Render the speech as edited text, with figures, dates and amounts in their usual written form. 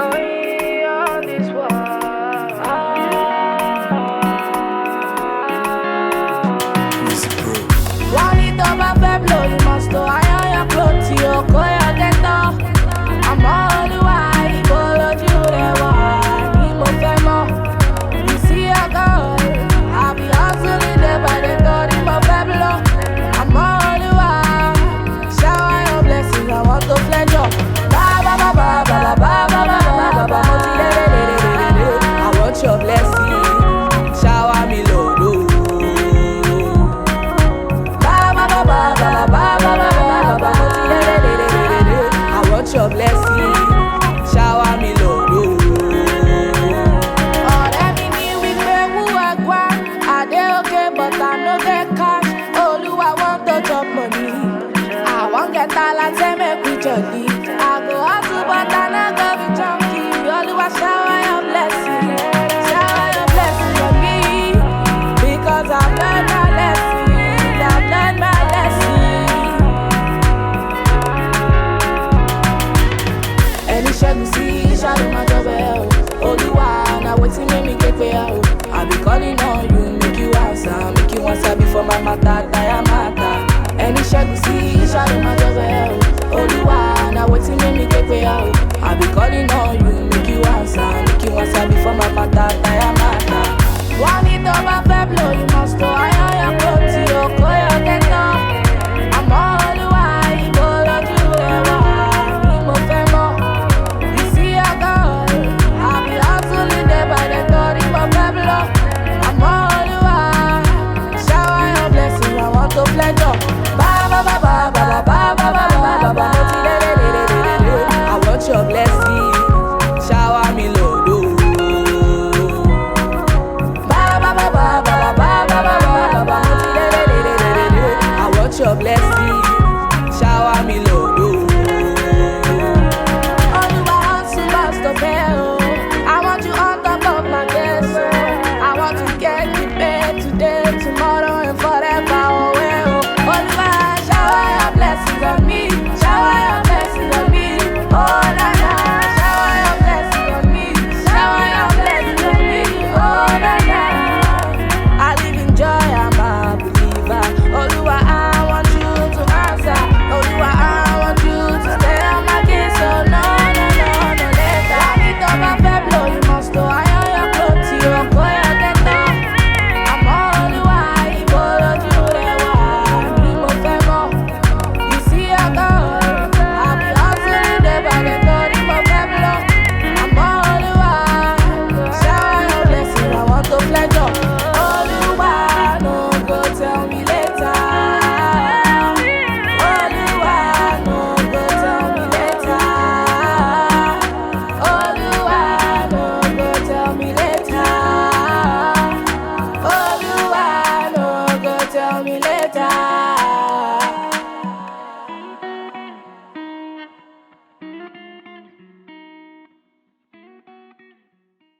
Only on this world. Wọ́n ní tó bá fẹ́ blow, you must know iron your clothes, tí o kó yọ tẹ́tọ́. Àmọ́ Olúwa ìbò lójú rẹ̀ wà ní mo fẹ́ mọ̀. You see your girl, I be hustling day by day, torí mo fẹ́ blow. Àmọ́ Olúwa, shower your blessings, I want to fledge up. Baba, baba, baba, baba, baba, baba, mo ti lélelelelele. I want your blessing, shower me load, oh. Baba, baba, baba, baba, baba, baba, mo ti lélelelelele. I want your blessing, shower me load, oh. Ọ̀rẹ́ mi ní wípé wú ẹ̀gbá, I dey okay but I no get cash. Olúwa want to chop money, I wan get talent, say make we jolly. I go hustle but I no go be chunky. Olúwa shower your blessing, shower your blessing on me, because I've learned my lesson, I've learned my lesson. Ẹni ṣẹ́gun sí ṣáàlù máa jọbẹ̀ ẹ̀ o. Olúwa na wetin make me get pay ẹ̀ o. I be calling on you, make you answer before my matter die.